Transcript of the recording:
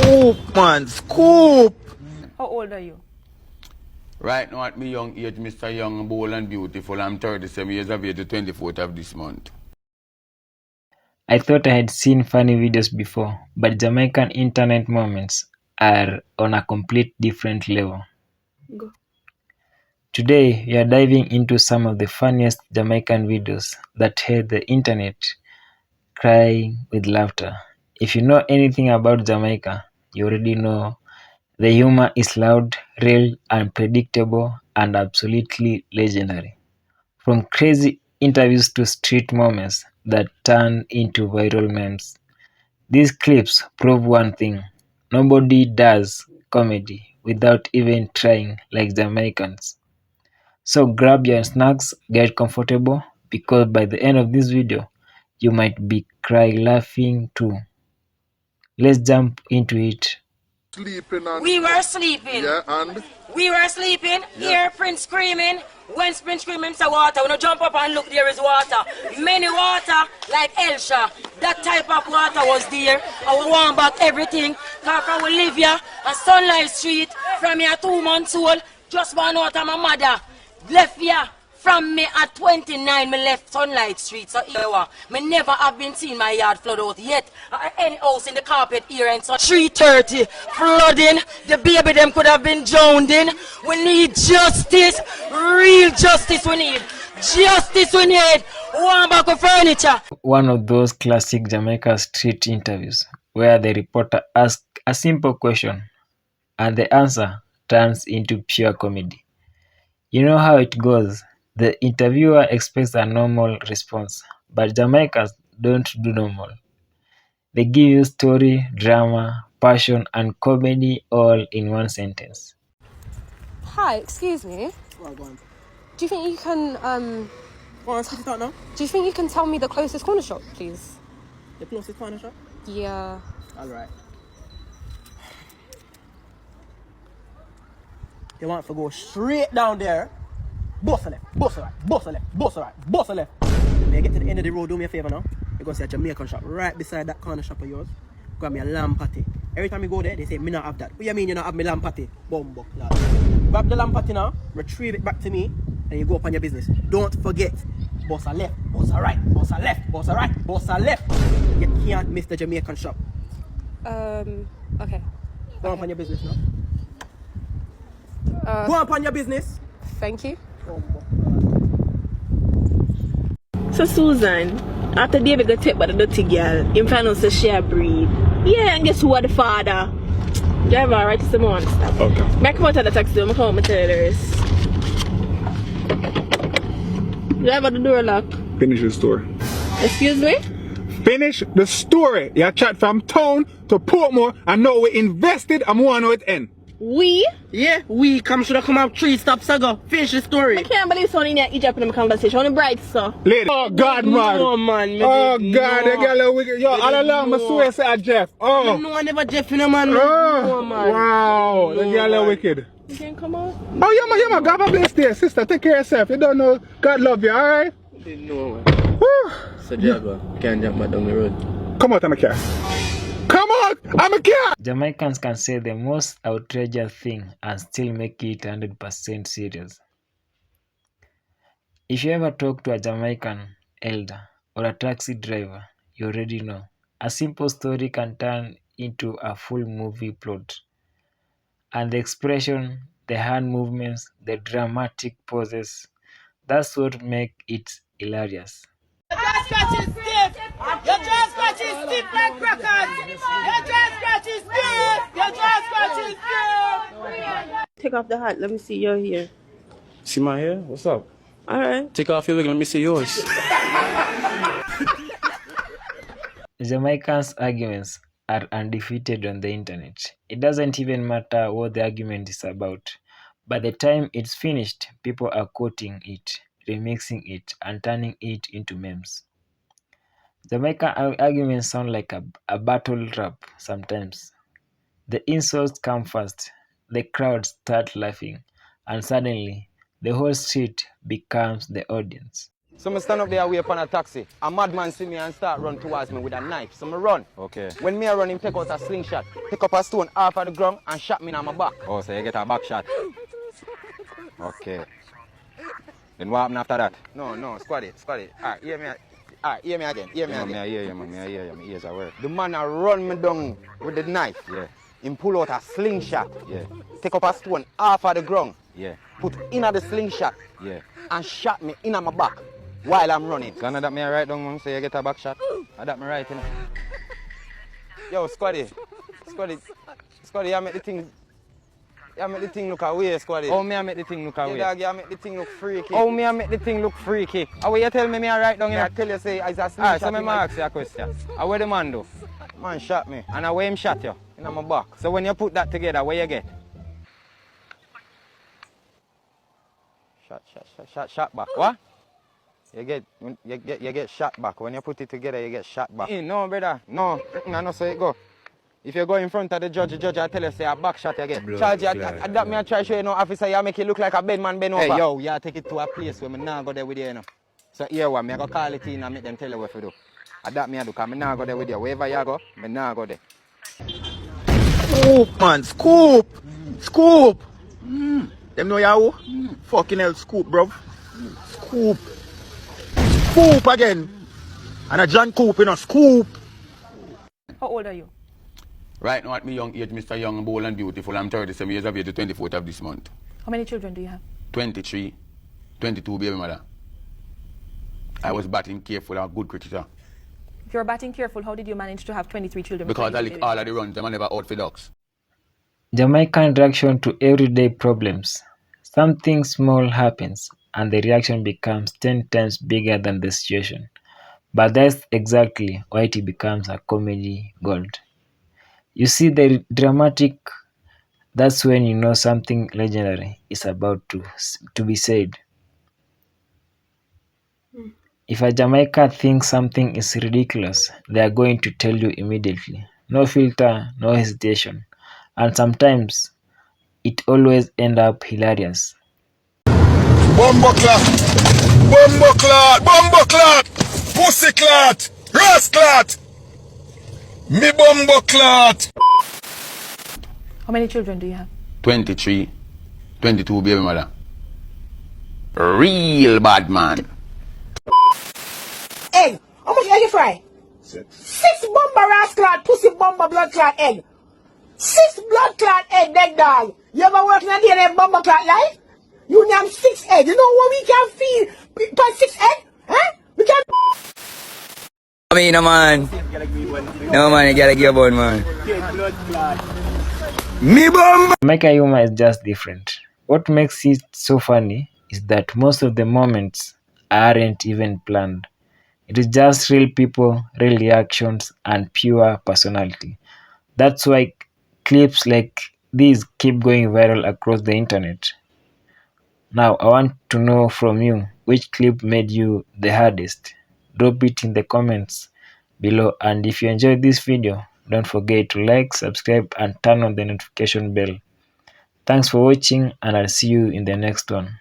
Scoop, man, scoop. How old are you? Right now at my young age, Mr. Young, bold and beautiful, I'm 37 years of age, the 24th of this month. I thought I had seen funny videos before, but Jamaican internet moments are on a complete different level. Go. Today, we are diving into some of the funniest Jamaican videos that had the internet crying with laughter. If you know anything about Jamaica, you already know the humor is loud, real, unpredictable, and absolutely legendary. From crazy interviews to street moments that turn into viral memes, these clips prove one thing: nobody does comedy without even trying like Jamaicans. So grab your snacks, get comfortable, because by the end of this video, you might be cry laughing too. Let's jump into it. Sleeping and We were sleeping. yeah, and We were sleeping. Yeah. Hear Prince screaming. When Prince screaming, say water. When you jump up and look, there is water. Many water, like Elsha. That type of water was there. I we want back everything. Cause from Olivia, a Sunlight Street, from here 2 months old, just one out of my mother. Left here. From me at 29, me left Sunlight Street, so here me never have been seen my yard flood out yet. Any house in the carpet here and so 3:30 flooding. The baby them could have been drowned in. We need justice, real justice we need. Justice we need. One back of furniture. One of those classic Jamaica street interviews where the reporter asks a simple question and the answer turns into pure comedy. You know how it goes. The interviewer expects a normal response, but Jamaicans don't do normal. They give you story, drama, passion, and comedy all in one sentence. Hi, excuse me. Well, go on. Do you think you can Go on, spit it out now. do you think you can tell me the closest corner shop, please? The closest corner shop? Yeah. Alright. You want to go straight down there. Bust a left, bust a right, bust a left, bust a right, bust a left. When you get to the end of the road, do me a favor now. You're going to see a Jamaican shop right beside that corner shop of yours. Grab me a lamb patty. Every time you go there, they say, me not have that. What you mean you not have me lamb patty? Bumbo, lad. Grab the lamb patty now, retrieve it back to me, and you go up on your business. Don't forget, bust a left, bust a right, bust a left, bust a right, bust a left. You can't miss the Jamaican shop. Okay. Go up on your business now. Go up on your business. Thank you. So Susan, after David got take by the dirty girl, him find out say she a breed. Yeah, and guess who are the father? Driver, right, it's the monster. Okay. Back out of the taxi, I'm come with tell the rest. Driver, the door lock. Finish the story. Excuse me? Finish the story. You chat from town to Portmore and now we invested and we want to know it end. We? Yeah, we should have come out 3 stops ago. Finish the story. I can't believe someone in here Egypt in the conversation. On the bright, sir. Lady. Oh God, man. No, man. Oh God, the girl is wicked. Yo, all along I swear say Jeff. Oh. No, I never Jeff in a man. Oh. No, man. Wow, the No, girl man. is wicked. You can come out? Oh yeah man, God bless there, sister. Take care of yourself. You don't know God love you, alright? No, man. Woo. So, Jago, can't jump back down the road. Come out, I'm a car. Come out, I'm a car. Jamaicans can say the most outrageous thing and still make it 100% serious. If you ever talk to a Jamaican elder or a taxi driver, you already know. A simple story can turn into a full movie plot. And the expression, the hand movements, the dramatic poses, that's what makes it hilarious. Your jaw scratch is stiff. Your jaw scratch is stiff like crackers. Your jaw scratch is stiff. Your jaw scratch is stiff. Take off the hat. Let me see your hair. See my hair? What's up? Alright. Take off your wig, let me see yours. Jamaicans' arguments are undefeated on the internet. It doesn't even matter what the argument is about. By the time it's finished, people are quoting it, remixing it, and turning it into memes. Jamaican arguments sound like a battle rap sometimes. The insults come first, the crowd start laughing, and suddenly the whole street becomes the audience. So I stand up there wait upon a taxi. A madman see me and start run towards me with a knife. So I run. Okay. When me a run, him take out a slingshot, pick up a stone off of the ground and shot me in my back. Oh, so you get a back shot. Okay. Then what happened after that? No, squad it. Alright, hear me again. Hear me again. I hear you, man. I hear you. My ears are work. The man a run me down with the knife. Yeah. Him pull out a slingshot. Yeah. Take up a stone off of the ground. Yeah. Put in the slingshot. Yeah. And shot me in my back while I'm running. So now that me right down, man, so you get a back shot. That me right, you know. Yo, Squaddy, you make the thing look away, Squaddy. How me I make the thing look away? Yeah, dog, you make the thing look freaky. How me I make the thing look freaky? How you tell me I right down, you know? I tell you, say, it's a slingshot. Alright, so me ask you a question. How where the man do? Man shot me. And how him shot you? In my back. So when you put that together, where you get? Shot back. What? You get shot back. When you put it together, you get shot back. No, brother. No, I know so it go. If you go in front of the judge I tell you say a back shot you get. Charge, that me I try to show you no officer, you make it look like a bed man bend over. Hey, yo, you take it to a place where me nah go there with you, you know. So here one, me I go call it in and make them tell you what to do. That me I do, because me nah go there with you. Wherever you go, me nah go there. Scoop, man. Scoop. Them know you who? Fucking hell, scoop, bro. Scoop again. And a John Coop, you know, scoop. How old are you? Right now at my young age, Mr. Young, Bold and Beautiful, I'm 37 years of age, the 24th of this month. How many children do you have? 23, 22 baby mother. I was batting careful, I'm a good cricketer. If you're batting careful, how did you manage to have 23 children? Because I lick all of the runs, I'm never out for dogs. Jamaican reaction to everyday problems. Something small happens and the reaction becomes 10 times bigger than the situation. But that's exactly why it becomes a comedy gold. You see the dramatic, that's when you know something legendary is about to be said. If a Jamaican thinks something is ridiculous, they are going to tell you immediately. No filter, no hesitation. And sometimes it always ends up hilarious. Bumbleclot, pussyclot, rasclot, me bumbleclot. How many children do you have? 23, 22 baby mother. Real bad man. Egg, how much egg you fry? 6 bomber rascal, pussy bomber blood clot egg. 6 blood clot egg, dead dog. You ever work in a day in bomber clot life? You name 6 egg. You know what we can feed per 6 egg? Huh? We can. I mean, no man, you gotta give one, man. Me bomb. Jamaican humor is just different. What makes it so funny is that most of the moments aren't even planned. It is just real people, real reactions, and pure personality. That's why clips like these keep going viral across the internet. Now, I want to know from you, which clip made you the hardest? Drop it in the comments below, and if you enjoyed this video, don't forget to like, subscribe, and turn on the notification bell. Thanks for watching, and I'll see you in the next one.